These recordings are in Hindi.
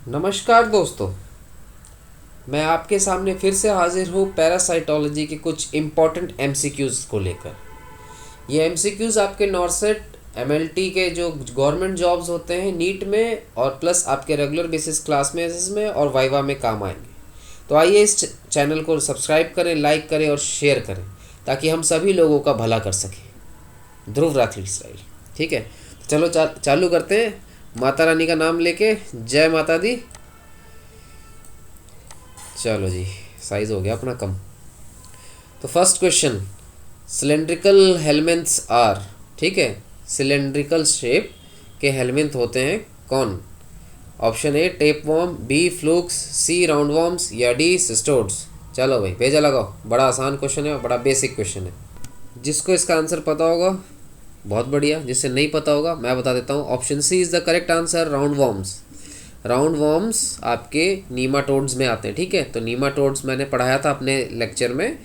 नमस्कार दोस्तों, मैं आपके सामने फिर से हाजिर हूँ पैरासाइटोलॉजी के कुछ इम्पॉर्टेंट एमसीक्यूज़ को लेकर। ये एमसीक्यूज़ आपके नॉर्सेट एमएलटी के जो गवर्नमेंट जॉब्स होते हैं नीट में और प्लस आपके रेगुलर बेसिस क्लासमेट्स में और वाइवा में काम आएंगे। तो आइए इस चैनल को सब्सक्राइब करें, लाइक करें और शेयर करें ताकि हम सभी लोगों का भला कर सकें, ध्रुव राठी स्टाइल। ठीक है, तो चलो चालू करते हैं माता रानी का नाम लेके। जय माता दी। चलो जी, साइज हो गया अपना कम। तो first question, cylindrical helminths are, ठीक है, सिलेंड्रिकल शेप के हेलमेंट होते हैं कौन? Option A tape worm, B flukes, C round worms या डी सिस्टोड्स। चलो भाई भेजा लगाओ, बड़ा आसान क्वेश्चन है, बड़ा बेसिक क्वेश्चन है। जिसको इसका आंसर पता होगा बहुत बढ़िया, जिससे नहीं पता होगा मैं बता देता हूँ। Option C is the correct answer, round worms. Round worms आपके नीमाटोड्स में आते हैं। ठीक है, तो नीमाटोड्स मैंने पढ़ाया था अपने लेक्चर में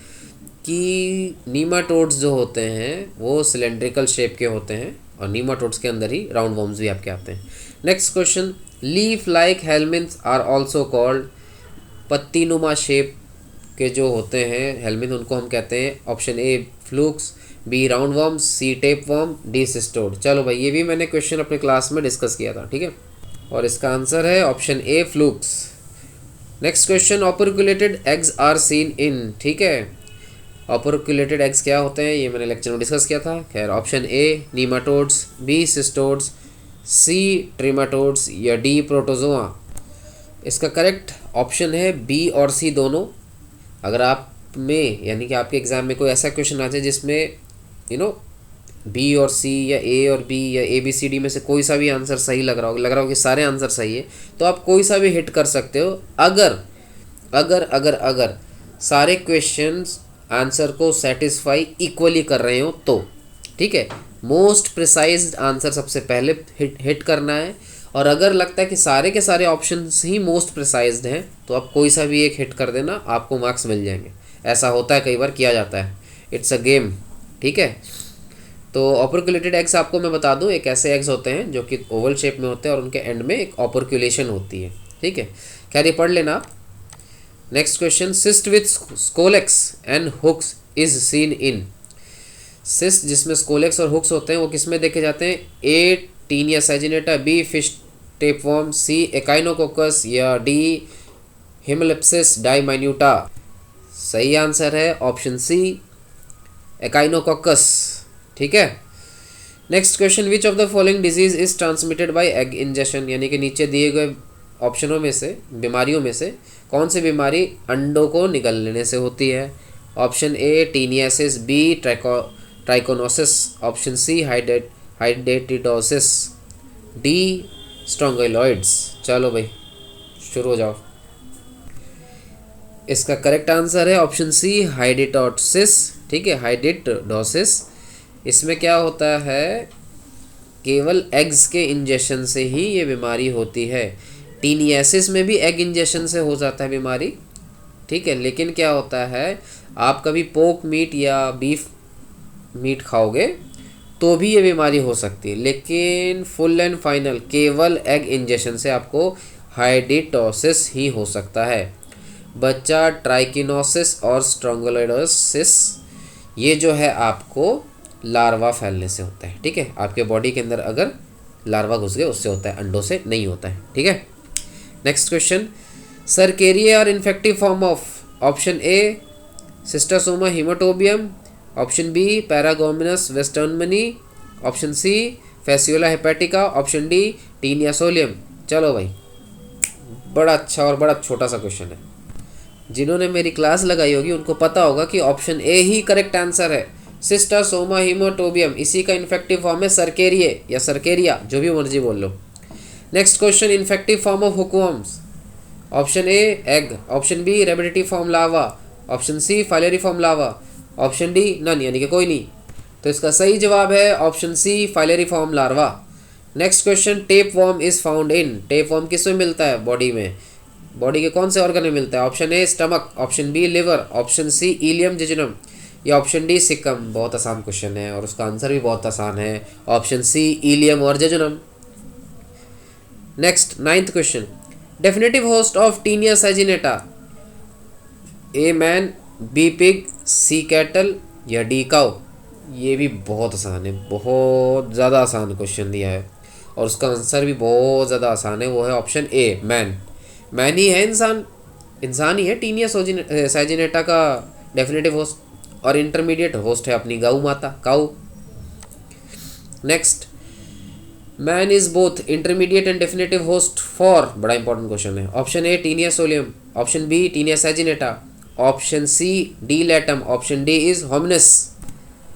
कि नीमाटोड्स जो होते हैं वो सिलेंड्रिकल शेप के होते हैं और नीमाटोड्स के अंदर ही राउंड वॉर्म्स भी आपके आते हैं। Next question, leaf like helminths are also called, पत्ती नुमा शेप के जो होते हैं हेलमेट उनको हम कहते हैं। ऑप्शन ए flukes, B round worm, C tape worm, D cestode. चलो भाई, ये भी मैंने क्वेश्चन अपने क्लास में डिस्कस किया था। ठीक है, और इसका आंसर है option A flukes. Next question, operculated eggs are seen in, ठीक है, ऑपरक्यूलेटेड एग्स क्या होते हैं ये मैंने लेक्चर में डिस्कस किया था। खैर, option a nematodes, b cestodes, c trematodes या डी प्रोटोजोआ। इसका करेक्ट ऑप्शन है बी और सी दोनों। अगर आप में यानी कि आपके एग्ज़ाम में कोई ऐसा क्वेश्चन आ जाए जिसमें बी और सी या ए और बी या ए बी सी डी में से कोई सा भी आंसर सही लग रहा हो कि सारे आंसर सही है, तो आप कोई सा भी हिट कर सकते हो अगर अगर अगर अगर सारे क्वेश्चंस आंसर को सेटिस्फाई इक्वली कर रहे हो तो। ठीक है, मोस्ट प्रिसाइज्ड आंसर सबसे पहले हिट करना है, और अगर लगता है कि सारे के सारे ऑप्शंस ही मोस्ट प्रिसाइज्ड हैं तो आप कोई सा भी एक हिट कर देना, आपको मार्क्स मिल जाएंगे। ऐसा होता है, कई बार किया जाता है, इट्स अ गेम। ठीक है, तो ऑपरक्यूलेटेड एग्स आपको मैं बता दूं, एक ऐसे एग्स होते हैं जो कि ओवल शेप में होते हैं और उनके एंड में एक ऑपरक्यूलेशन होती है। ठीक है, खैर ये पढ़ लेना आप। Next question, cyst with scolex and hooks is seen in, cyst जिसमें स्कोलेक्स और हुक्स होते हैं वो किस में देखे जाते हैं? A Taenia saginata, b fish tapeworm, c Echinococcus या डी हिमलिप्सिस डाइमाइन्यूटा। सही आंसर है ऑप्शन सी एकाइनोकोकस। ठीक है, next question, which of the following disease is transmitted by egg injection, यानी कि नीचे दिए गए ऑप्शनों में से, बीमारियों में से कौन सी बीमारी अंडों को निगलने से होती है? Option a taeniasis, b trichinosis, option c hydatidosis, d strongyloides. चलो भाई शुरू हो जाओ। इसका करेक्ट आंसर है ऑप्शन सी हाइडेटोसिस। ठीक है, हाइडेटोसिस। इसमें क्या होता है, केवल एग्स के इंजेक्शन से ही ये बीमारी होती है। टीनियासिस में भी एग इंजेक्शन से हो जाता है बीमारी। ठीक है, लेकिन क्या होता है, आप कभी पोक मीट या बीफ मीट खाओगे तो भी ये बीमारी हो सकती है, लेकिन फुल एंड फाइनल केवल एग इंजेक्शन से आपको हाइडेटोसिस ही हो सकता है। बच्चा ट्राइकिनोसिस और स्ट्रोंगोलाइडोसिस ये जो है आपको लार्वा फैलने से होता है। ठीक है, आपके बॉडी के अंदर अगर लार्वा घुस गए उससे होता है, अंडों से नहीं होता है। ठीक है, नेक्स्ट क्वेश्चन, सर्केरिया और infective form of, option a Schistosoma haematobium, option b Paragonimus westermani, option c Fasciola hepatica, option d Taenia solium. चलो भाई, बड़ा अच्छा और बड़ा छोटा सा क्वेश्चन है। जिन्होंने मेरी क्लास लगाई होगी उनको पता होगा कि option A he correct answer है। सिस्टासोमा हिमाटोबियम, इसी का इन्फेक्टिव फॉर्म है सर्केरिए या सर्केरिया, जो भी मर्जी बोल लो। Next question, infective form of hookworms, option a egg, option b rhabditiform larva, option c filariform larva, option d none यानी कि कोई नहीं। तो इसका सही जवाब है option c filariform larva. Next question, tapeworm is found in, tapeworm किस में मिलता है? बॉडी में, बॉडी के कौन से ऑर्गन में मिलता है? Option a stomach, option b liver, option c ileum jejunum या ऑप्शन डी सिकम। बहुत आसान क्वेश्चन है और उसका आंसर भी बहुत आसान है, ऑप्शन सी इलियम और jejunum. Next 9th question, definitive host of Taenia saginata, a man, b pig, c cattle या डी काउ। ये भी बहुत आसान है, बहुत ज़्यादा आसान क्वेश्चन दिया है और उसका आंसर भी बहुत ज़्यादा आसान है, वो है ऑप्शन ए मैन। मैन ही है इंसान, इंसान ही है टीनिया सैजिनेटा का डेफिनेटिव होस्ट और इंटरमीडिएट होस्ट है अपनी गऊ माता, cow. Next, man is both intermediate and definitive host for, बड़ा इंपॉर्टेंट क्वेश्चन है। Option a Taenia solium, option b Taenia saginata, option c D latum, option d is hominis.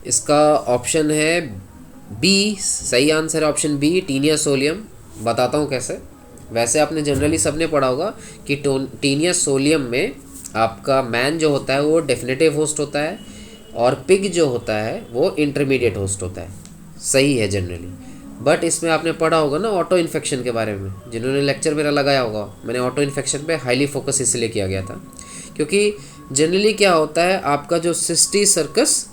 इसका ऑप्शन है बी, सही आंसर है ऑप्शन बी टीनिया सोलियम। बताता हूँ कैसे। वैसे आपने जनरली सबने पढ़ा होगा कि टीनिया सोलियम में आपका मैन जो होता है वो डेफिनेटिव होस्ट होता है और पिग जो होता है वो इंटरमीडिएट होस्ट होता है, सही है जनरली। बट इसमें आपने पढ़ा होगा ना ऑटो इन्फेक्शन के बारे में, जिन्होंने लेक्चर मेरा लगाया होगा, मैंने ऑटो इन्फेक्शन पे हाईली फोकस इसलिए किया गया था क्योंकि जनरली क्या होता है आपका जो सिस्टिस सर्कस,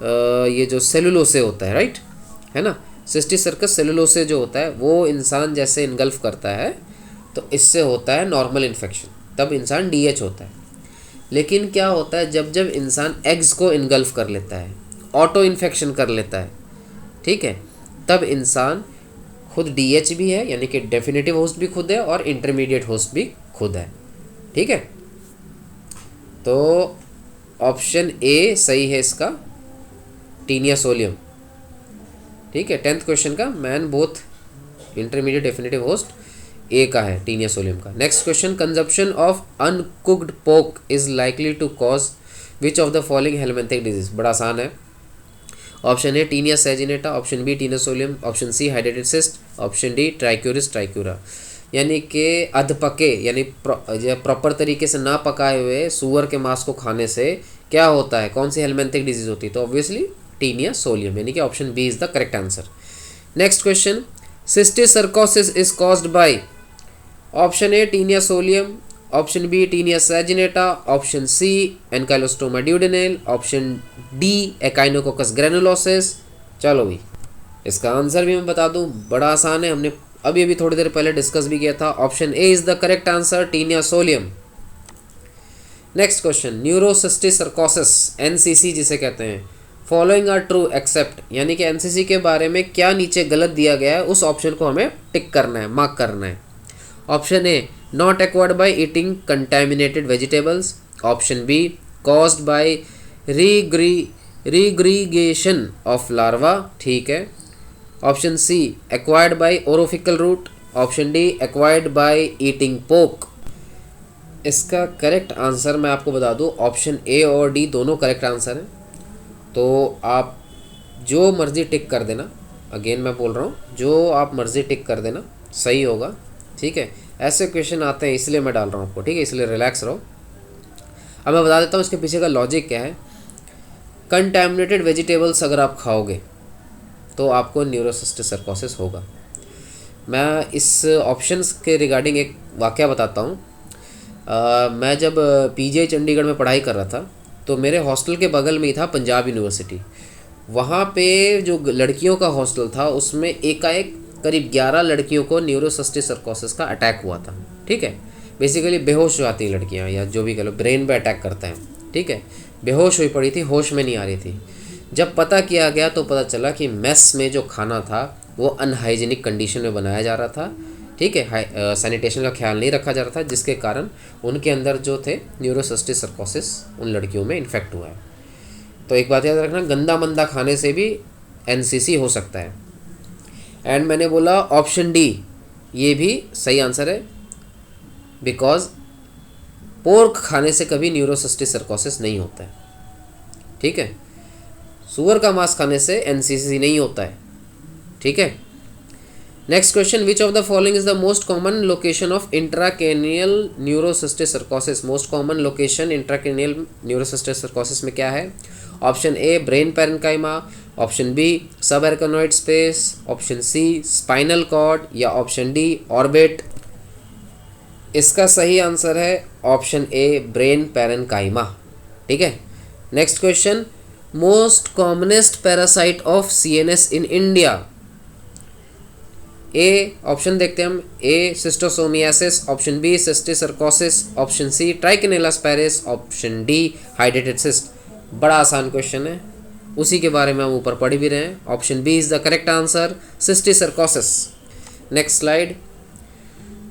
ये जो सेलुलोसे होता है, राइट, है ना, सिस्टिस सर्कस सेलुलोसे जो होता है वो इंसान जैसे इनगल्फ करता है तो इससे होता है नॉर्मल इन्फेक्शन, तब इंसान डीएच होता है। लेकिन क्या होता है जब जब इंसान एग्स को इनगल्फ कर लेता है, ऑटो इन्फेक्शन कर लेता है, ठीक है, तब इंसान खुद डीएच भी है, यानी कि डेफिनेटिव होस्ट भी खुद है और इंटरमीडिएट होस्ट भी खुद है, ठीक है। तो ऑप्शन ए सही है इसका, टीनिया सोलियम, ठीक है। 10th क्वेश्चन का man both intermediate definitive host a का है, टीनिया सोलियम का। Next question, consumption of uncooked pork is likely to cause which of the following helminthic disease. बड़ा आसान है। Option a Taenia saginata, option b Taenia solium, option c हाइड्रेटेड cyst, option d Trichuris trichiura. यानी कि अधपके यानी प्रॉपर तरीके से ना पकाए हुए सूअर के मांस को खाने से क्या होता है, कौन सी हेलमिंथिक डिजीज होती है, तो ऑब्वियसली टीनिया सोलियम, यानी कि option b is the correct answer. Next question, cysticercosis is caused by, option a Taenia solium, option b Taenia saginata, option c Ancylostoma duodenale, option d Echinococcus granulosus. चलो भाई इसका आंसर भी मैं बता दूं, बड़ा आसान है, हमने अभी थोड़ी देर पहले डिस्कस भी किया था। Option a is the correct answer, Taenia solium. Next question, neurocysticercosis, NCC जिसे कहते हैं, फॉलोइंग आर ट्रू एक्सेप्ट, यानी कि एनसीसी के बारे में क्या नीचे गलत दिया गया है उस ऑप्शन को हमें टिक करना है, मार्क करना है। Option a not acquired by eating contaminated vegetables, option b caused by regurgitation of larva, ठीक है, option c acquired by orofaecal route, option d acquired by eating pork. इसका करेक्ट आंसर मैं आपको बता दूं, ऑप्शन ए और डी दोनों करेक्ट आंसर हैं, तो आप जो मर्ज़ी टिक कर देना, अगेन मैं बोल रहा हूँ जो आप मर्ज़ी टिक कर देना सही होगा, ठीक है। ऐसे क्वेश्चन आते हैं इसलिए मैं डाल रहा हूँ आपको, ठीक है, इसलिए रिलैक्स रहो। अब मैं बता देता हूँ इसके पीछे का लॉजिक क्या है। कंटैमिनेटेड वेजिटेबल्स अगर आप खाओगे तो आपको न्यूरोसिस्टिस सर्कोसिस होगा। मैं इस ऑप्शंस के रिगार्डिंग एक वाक़या बताता हूँ। मैं जब पीजीआई चंडीगढ़ में पढ़ाई कर रहा था तो मेरे हॉस्टल के बगल में ही था पंजाब यूनिवर्सिटी। वहाँ पे जो लड़कियों का हॉस्टल था उसमें एकाएक करीब 11 लड़कियों को न्यूरोसिस्टिस सर्कोसिस का अटैक हुआ था, ठीक है। बेसिकली बेहोश हो जाती हैं लड़कियाँ, या जो भी कह लो, ब्रेन पे अटैक करता है, ठीक है। बेहोश हुई पड़ी थी, होश में नहीं आ रही थी। जब पता किया गया तो पता चला कि मेस में जो खाना था वो अनहाइजीनिक कंडीशन में बनाया जा रहा था, ठीक है, सैनिटेशन का ख्याल नहीं रखा जा रहा था, जिसके कारण उनके अंदर जो थे न्यूरोसिस्टिस सर्कोसिस उन लड़कियों में इन्फेक्ट हुआ है। तो एक बात याद रखना, गंदा मंदा खाने से भी एनसीसी हो सकता है। एंड मैंने बोला ऑप्शन डी ये भी सही आंसर है, बिकॉज पोर्क खाने से कभी न्यूरोसिस्टिस सर्कोसिस नहीं होता है, ठीक है। सुअर का मांस खाने से एनसीसी नहीं होता है, ठीक है। Next question, which of the following is the most common location of intracranial neurocysticercosis. Most common location intracranial neurocysticercosis में क्या है? Option a brain parenchyma, option b subarachnoid space, option c spinal cord या ऑप्शन डी ऑर्बिट। इसका सही आंसर है ऑप्शन ए ब्रेन पैरेन्काइमा, ठीक है। Next question, most commonest parasite of CNS in India a option देखते हैं हम, a schistosomiasis, option b cysticercosis, option c Trichinella spiralis, option d हाइड्रेटेड सिस्ट। बड़ा आसान क्वेश्चन है, उसी के बारे में हम ऊपर पढ़ भी रहे हैं। Option b is the correct answer, cysticercosis. Next slide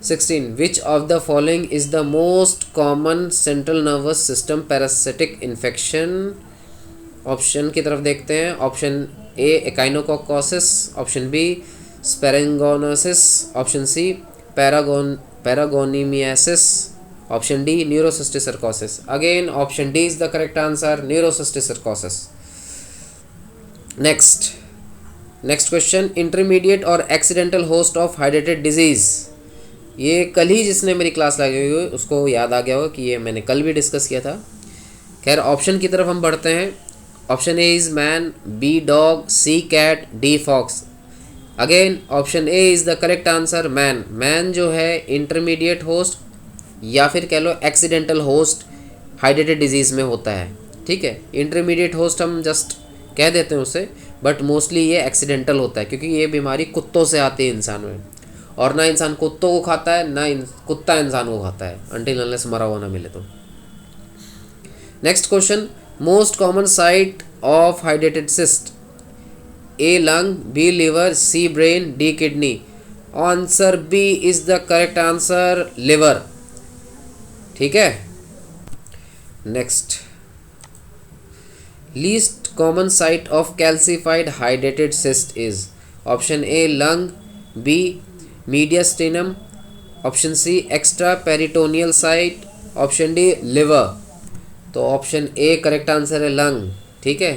16, which of the following is the most common central nervous system parasitic infection. Option की तरफ देखते हैं। Option a echinococcosis, option b sparganosis, option c paragonimiasis, option d neurocysticercosis. Again option d is the correct answer, neurocysticercosis. Next question, intermediate और एक्सीडेंटल होस्ट ऑफ हाइड्रेटेड डिजीज। ये कल ही जिसने मेरी क्लास लगी हुई उसको याद आ गया होगा कि ये मैंने कल भी डिस्कस किया था। खैर ऑप्शन की तरफ हम बढ़ते हैं। Option A is man, B dog, C cat, D fox. Again option A is the correct answer, man. Man जो है इंटरमीडिएट होस्ट या फिर कह लो एक्सीडेंटल होस्ट हाइड्रेटेड डिजीज़ में होता है। ठीक है, इंटरमीडिएट होस्ट हम जस्ट कह देते हैं उसे, बट मोस्टली ये एक्सीडेंटल होता है क्योंकि ये बीमारी कुत्तों से आती है इंसान में, और ना इंसान कुत्तों को खाता है ना कुत्ता इंसान को खाता है, अनटिल अनलेस मरा हुआ ना मिले तो। Next question, most common site of हाइड्रेटेड cyst. A lung, b liver, c brain, d kidney. Answer b is the correct answer, liver. ठीक है। Next, least common site of calcified हाइड्रेटेड cyst is. Option a lung, b mediastinum, option c extra peritoneal site, option d liver. तो ऑप्शन ए करेक्ट आंसर है, लंग। ठीक है।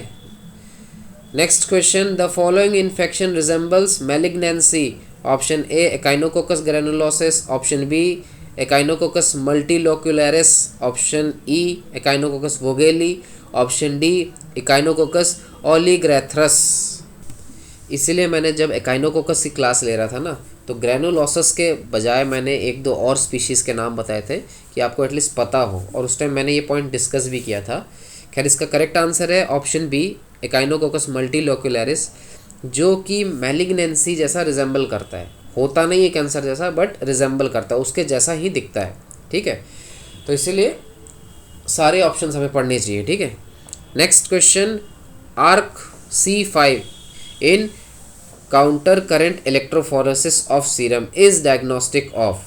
Next question, the following infection resembles malignancy. Option A एकाइनोकोकस ग्रैनुलोसिस, option b Echinococcus multilocularis, option e Echinococcus vogeli, option d Echinococcus oligarthrus. इसीलिए मैंने जब एकाइनोकोकस की क्लास ले रहा था ना, तो ग्रैनुलोसिस के बजाय मैंने एक दो और स्पीशीज़ के नाम बताए थे कि आपको एटलीस्ट पता हो, और उस टाइम मैंने ये पॉइंट डिस्कस भी किया था। खैर इसका करेक्ट आंसर है ऑप्शन बी एकाइनोकोकस मल्टीलोक्युलरिस, जो कि मैलिग्नेंसी जैसा रिजेंबल करता है। होता नहीं है कैंसर जैसा, बट रिजेंबल करता है, उसके जैसा ही दिखता है। ठीक है, तो इसीलिए सारे ऑप्शंस हमें पढ़ने चाहिए। ठीक है। Next question, arc C5 in counter current electrophoresis of serum is diagnostic of.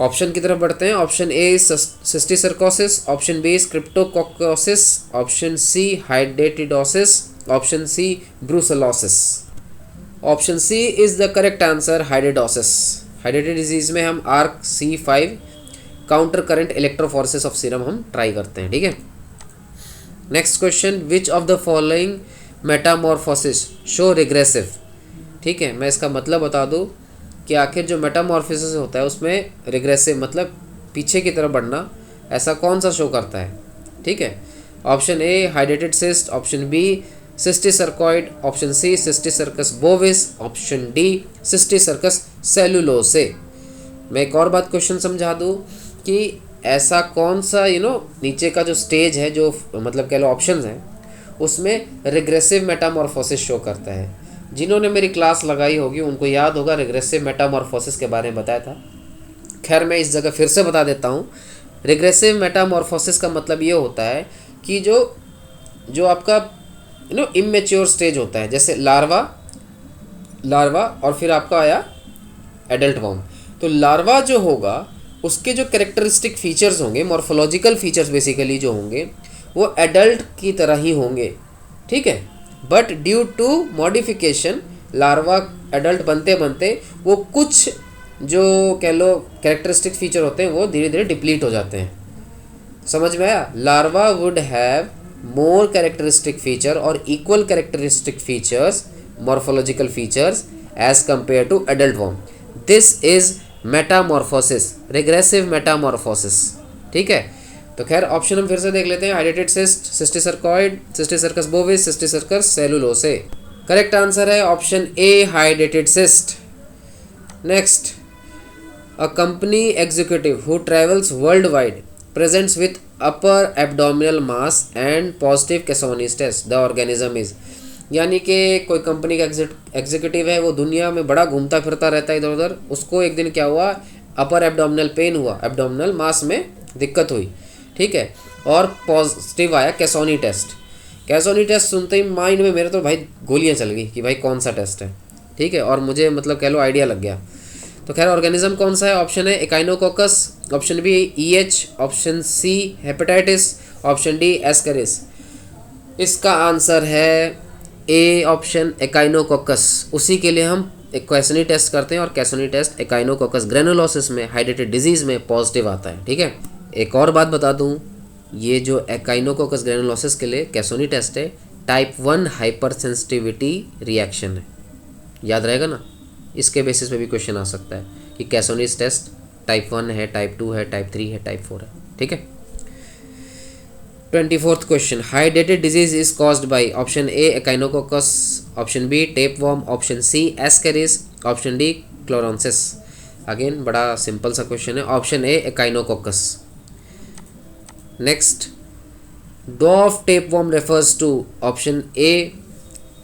Option की तरफ बढ़ते हैं। Option a is cysticercosis, option b is cryptococcosis, option c hydatidosis, option c brucellosis. Option c is the correct answer, hydatidosis. हाइड्रेटेड डिजीज में हम arc C5 counter current electrophoresis of serum हम ट्राई करते हैं। ठीक है। Next question, which of the following metamorphosis show regressive. ठीक है, मैं इसका मतलब बता दूं कि आखिर जो मेटामॉर्फोसिस होता है उसमें रिग्रेसिव मतलब पीछे की तरफ बढ़ना, ऐसा कौन सा शो करता है। ठीक है। ऑप्शन ए हाइड्रेटेड cyst, option b cysticercoid, option c Cysticercus bovis, option d Cysticercus cellulosae. मैं एक और बात क्वेश्चन समझा दूं कि ऐसा कौन सा नीचे का जो स्टेज है, जो मतलब कह लो ऑप्शंस हैं, उसमें रिग्रेसिव मेटामॉर्फोसिस शो करता है। जिन्होंने मेरी क्लास लगाई होगी उनको याद होगा, रिग्रेसिव मेटामॉर्फोसिस के बारे में बताया था। खैर मैं इस जगह फिर से बता देता हूँ। रिग्रेसिव मेटामॉर्फोसिस का मतलब ये होता है कि जो आपका इमेच्योर स्टेज होता है, जैसे लार्वा और फिर आपका आया एडल्ट वॉर्म। तो लार्वा जो होगा उसके जो कैरेक्टरिस्टिक फीचर्स होंगे, मॉर्फोलॉजिकल फीचर्स बेसिकली जो होंगे, वो एडल्ट की तरह ही होंगे। ठीक है। But due to modification larva adult बनते बनते वो कुछ जो कह लो कैरेक्टरिस्टिक फीचर होते हैं वो धीरे धीरे डिप्लीट हो जाते हैं। समझ में आया? Larva would have more characteristic feature और equal characteristic features, morphological features as compared to adult worm. This is metamorphosis, regressive metamorphosis. ठीक है। तो खैर ऑप्शन हम फिर से देख लेते हैं। हाइड्रेटेड cyst, cysticercoid, Cysticercus bovis, Cysticercus cellulosae. Correct answer है ऑप्शन ए हाइड्रेटेड cyst. Next, a company executive who travels worldwide presents with upper abdominal mass and positive Cassoni's test. The organism is। यानी कि कोई कंपनी का एग्जीक्यूटिव है, वो दुनिया में बड़ा घूमता फिरता रहता है इधर उधर, उसको एक दिन क्या हुआ, अपर एब्डोमिनल पेन हुआ, एब्डोमिनल मास में दिक्कत हुई, ठीक है, और पॉजिटिव आया कैसोनी टेस्ट। कैसोनी टेस्ट सुनते ही माइंड में मेरे तो भाई गोलियां चल गई कि भाई कौन सा टेस्ट है, ठीक है, और मुझे मतलब कह लो आइडिया लग गया। तो खैर ऑर्गेनिज्म कौन सा है, ऑप्शन है Echinococcus, option b EH, option c hepatitis, option d Ascaris. इसका आंसर है ए ऑप्शन एकाइनोकोकस। उसी के लिए हम एक कैसोनी टेस्ट करते हैं, और कैसोनी टेस्ट एकाइनोकोकस ग्रेनुलोसिस में, हाइड्रेटेड डिजीज़ में पॉजिटिव आता है, ठीक है। एक और बात बता दूं, ये जो एकाइनोकोकस ग्रेनुलोसिस के लिए कैसोनी टेस्ट है, टाइप 1 हाइपर सेंसिटिविटी रिएक्शन है, याद रहेगा ना। इसके बेसिस पे भी क्वेश्चन आ सकता है कि कैसोनीस टेस्ट टाइप 1 है, टाइप 2 है, टाइप 3 है, टाइप 4 है, ठीक है। 24th क्वेश्चन, हाइड्रेटेड disease is caused by option A echinococcus, option B tapeworm, option C ascaris, option D clonorchis. Again बड़ा सिंपल सा क्वेश्चन है, option A echinococcus. Next, dwarf tapeworm refers to option A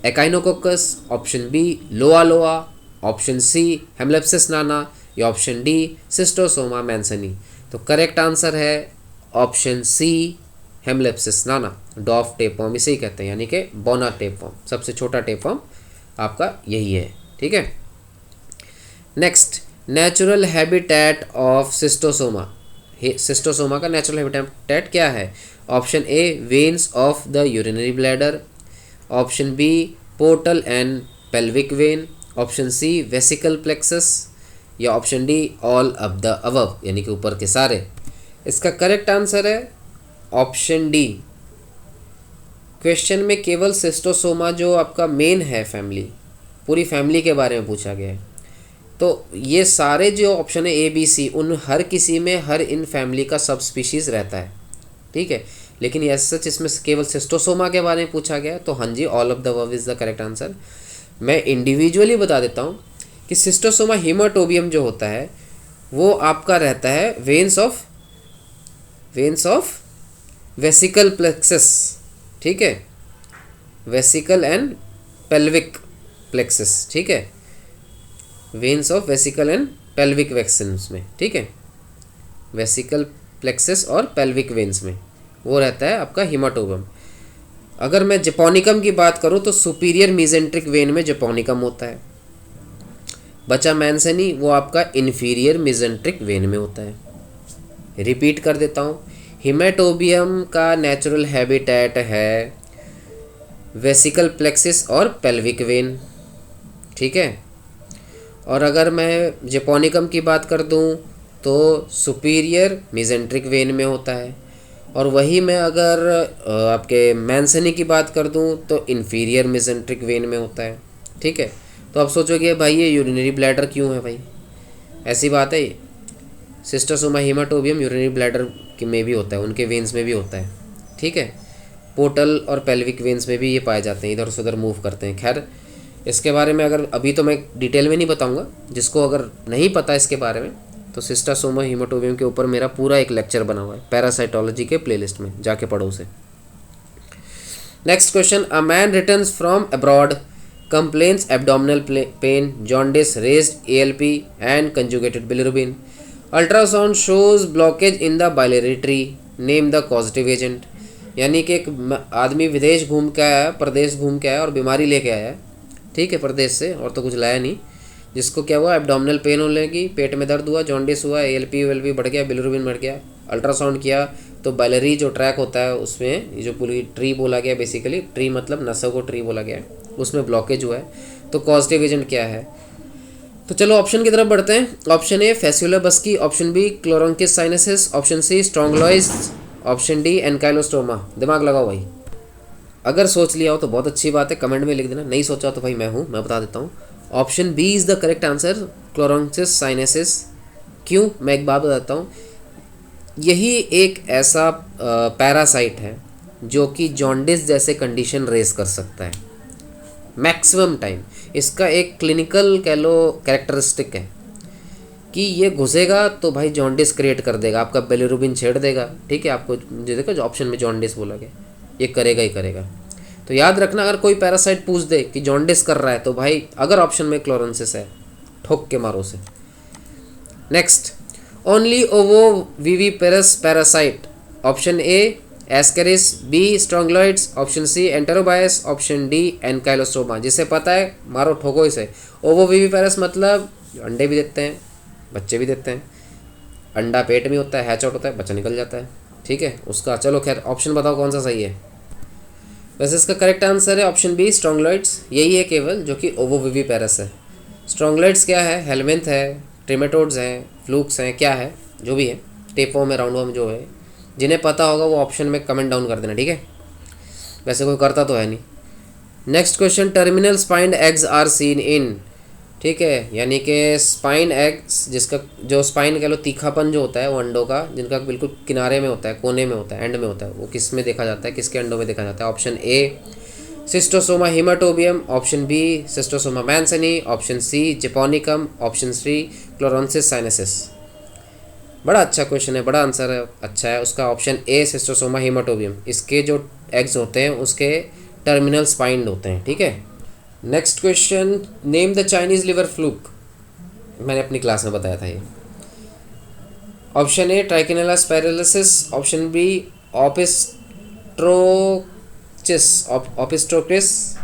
echinococcus, option B loa loa, option C hymenolepis नाना, या ऑप्शन डी सिस्टोसोमा मैंसनी। तो करेक्ट आंसर है option C hymenolepis nana. Dwarf tapeworm इसे ही कहते हैं, यानी कि बोना टेपवर्म, सबसे छोटा टेपवर्म आपका यही है, ठीक है। Next, natural habitat of schistosoma. सिस्टोसोमा का नेचुरल हैबिटेट क्या है, option A veins of the urinary bladder, option B portal and pelvic vein, option C vesical plexus, या option D all of the above, यानी कि ऊपर के सारे। इसका करेक्ट आंसर है ऑप्शन डी। क्वेश्चन में केवल सिस्टोसोमा जो आपका मेन है फैमिली, पूरी फैमिली के बारे में पूछा गया है। तो ये सारे जो ऑप्शन है ए बी सी, उन हर किसी में हर इन फैमिली का सब स्पीशीज़ रहता है, ठीक है। लेकिन एज सच इसमें केवल सिस्टोसोमा के बारे में पूछा गया, तो हाँ जी all of the above is the correct answer. मैं इंडिविजुअली बता देता हूँ कि सिस्टोसोमा हीमाटोबियम जो होता है वो आपका रहता है वेन्स ऑफ वेसिकल प्लेक्सस, ठीक है, वेसिकल एंड पेल्विक प्लेक्सस, ठीक है, veins of vesical and pelvic वेक्सन्स में, ठीक है, वेसिकल प्लेक्सस और पेल्विक वेन्स में वो रहता है आपका हीमाटोबियम। अगर मैं जेपोनिकम की बात करूं तो सुपीरियर मीजेंट्रिक वेन में जेपोनिकम होता है, बचा मैंसनी वो आपका इन्फीरियर मीजेंट्रिक वेन में होता है। रिपीट कर देता हूं, हीमाटोबियम का नेचुरल हैबिटेट है वेसिकल प्लेक्सिस और पेल्विक वेन, ठीक है। और अगर मैं जेपोनिकम की बात कर दूं तो सुपीरियर मीजेंट्रिक वेन में होता है, और वही मैं अगर आपके मैंसनी की बात कर दूं तो इन्फीरियर मीजेंट्रिक वेन में होता है, ठीक है। तो आप सोचोगे भाई ये यूरिनरी ब्लैडर क्यों है, भाई ऐसी बात है, ये सिस्टोसोमा हीमाटोबियम यूरिनरी ब्लैडर में भी होता है, उनके वेन्स में भी होता है, ठीक है। पोर्टल और पेल्विक वेन्स में भी ये पाए जाते हैं, इधर से उधर मूव करते हैं। खैर इसके बारे में अगर अभी तो मैं डिटेल में नहीं बताऊंगा, जिसको अगर नहीं पता इसके बारे में तो सिस्टोसोमा हीमाटोबियम के ऊपर मेरा पूरा एक लेक्चर बना हुआ है पैरासाइटोलॉजी के प्लेलिस्ट में, जाके पढ़ो उसे। Next question, a man returns from abroad complains abdominal pain, jaundice, raised ALP and conjugated bilirubin. Ultrasound shows blockage in the biliary tree. Name the causative agent. यानी कि एक आदमी विदेश घूम के आया, प्रदेश घूम के आया और बीमारी लेके आया, ठीक है, प्रदेश से, और तो कुछ लाया नहीं, जिसको क्या हुआ, एब्डोमिनल पेन होने लगी, पेट में दर्द हुआ, जॉन्डिस हुआ, ALP बढ़ गया, बिलिरुबिन बढ़ गया। अल्ट्रासाउंड किया तो बाइलरी जो ट्रैक होता है उसमें ये जो पूरी ट्री बोला गया, बेसिकली ट्री मतलब नसों को ट्री बोला गया है, उसमें ब्लॉकेज हुआ है। तो कॉजेटिव एजेंट क्या है, तो चलो ऑप्शन की तरफ बढ़ते हैं। Option A fasciola buski, option B clonorchis sinensis, option C strongyloides, option D ancylostoma. दिमाग लगाओ भाई, अगर सोच लिया हो तो बहुत अच्छी बात है, कमेंट में लिख देना, नहीं सोचा तो भाई मैं बता देता हूँ। Option B is the correct answer, clonorchis sinensis. क्यों, मैं एक बात बताता हूँ, यही एक ऐसा पैरासाइट है जो कि जॉन्डिस जैसे कंडीशन रेस कर सकता है मैक्सिमम टाइम। इसका एक क्लिनिकल कह लो कैरेक्टरिस्टिक है कि ये घुसेगा तो भाई जॉन्डिस क्रिएट कर देगा, आपका बिलिरुबिन छेड़ देगा, ठीक है, आपको जो देखो जो ऑप्शन में जॉन्डिस बोला गया, ये करेगा ही करेगा। तो तो याद रखना, अगर कोई पैरासाइट पूछ दे कि जॉन्डिस कर रहा है तो भाई अगर ऑप्शन में क्लोरोंसिस है ठोक के मारो उसे। Next, only ovoviviparous parasite, option A ascaris, B strongyloides, option C enterobius, option D ancylostoma. जिसे पता है मारो ठोको इसे। ओवो विविपेरस मतलब अंडे भी देते हैं बच्चे भी देते हैं, अंडा पेट में होता है, हैच आउट होता है, बच्चा निकल जाता है, ठीक है उसका। चलो खैर ऑप्शन बताओ कौन सा सही है। वैसे इसका करेक्ट आंसर है ऑप्शन बी स्ट्रोंगलॉइड्स, यही है केवल जो कि ओवो विविपेरस है। स्ट्रोंगलॉइड्स क्या है, हेलमिंथ है, ट्रिमेटोड्स हैं, फ्लूक्स हैं, क्या है जो भी है, टेपवर्म है, राउंडवर्म जो है, जिन्हें पता होगा वो ऑप्शन में कमेंट डाउन कर देना, ठीक है। वैसे कोई करता तो है नहीं। Next question, terminal spined eggs are seen in, ठीक है, यानी कि स्पाइन एग्स, जिसका जो स्पाइन कह लो तीखापन जो होता है वो अंडों का, जिनका बिल्कुल किनारे में होता है, कोने में होता है, एंड में होता है, वो किस में देखा जाता है, किसके अंडों में देखा जाता है। Option A schistosoma haematobium, option B schistosoma mansoni, option C japonicum, option C clonorchis sinensis. बड़ा अच्छा क्वेश्चन है, बड़ा आंसर है अच्छा है उसका, ऑप्शन ए सिस्टोसोमा हिमाटोबियम। इसके जो एग्स होते हैं उसके टर्मिनल स्पाइन्ड होते हैं, ठीक है। Next question, name the Chinese liver fluke, मैंने अपनी क्लास में बताया था ये। Option A trichinella spiralis, option B opisthorchis,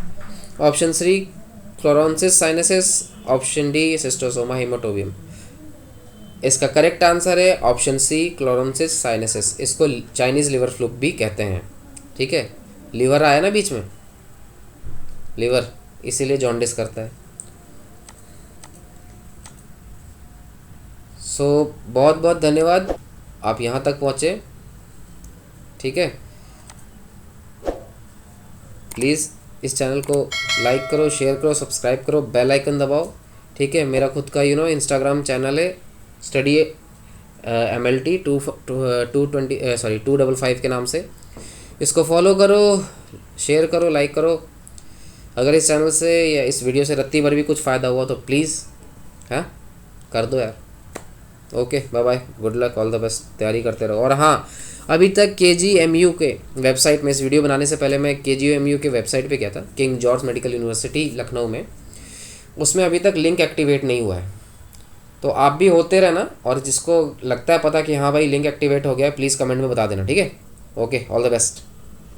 option C clonorchis sinensis, option D schistosoma haematobium. इसका करेक्ट आंसर है ऑप्शन सी क्लोरोंसिस साइनेसिस। इसको चाइनीज़ लिवर फ्लूक भी कहते हैं, ठीक है। लीवर आया ना बीच में, लीवर, इसीलिए जॉन्डिस करता है। सो बहुत बहुत धन्यवाद, आप यहाँ तक पहुँचे, ठीक है। प्लीज़ इस चैनल को लाइक करो, शेयर करो, सब्सक्राइब करो, बेल आइकन दबाओ, ठीक है। मेरा खुद का इंस्टाग्राम चैनल है स्टडी MLT 255 के नाम से, इसको फॉलो करो, शेयर करो, लाइक करो। अगर इस चैनल से या इस वीडियो से रत्ती भर भी कुछ फ़ायदा हुआ तो प्लीज़ हाँ कर दो यार। Okay bye bye, good luck, all the best, तैयारी करते रहो। और हाँ, अभी तक KGMU के वेबसाइट में, इस वीडियो बनाने से पहले मैं KGMU के वेबसाइट पे गया था, king George medical university Lucknow में, उसमें अभी तक लिंक एक्टिवेट नहीं हुआ है। तो आप भी होते रहना, और जिसको लगता है पता कि हाँ भाई लिंक एक्टिवेट हो गया है, प्लीज़ कमेंट में बता देना, ठीक है। Okay, all the best.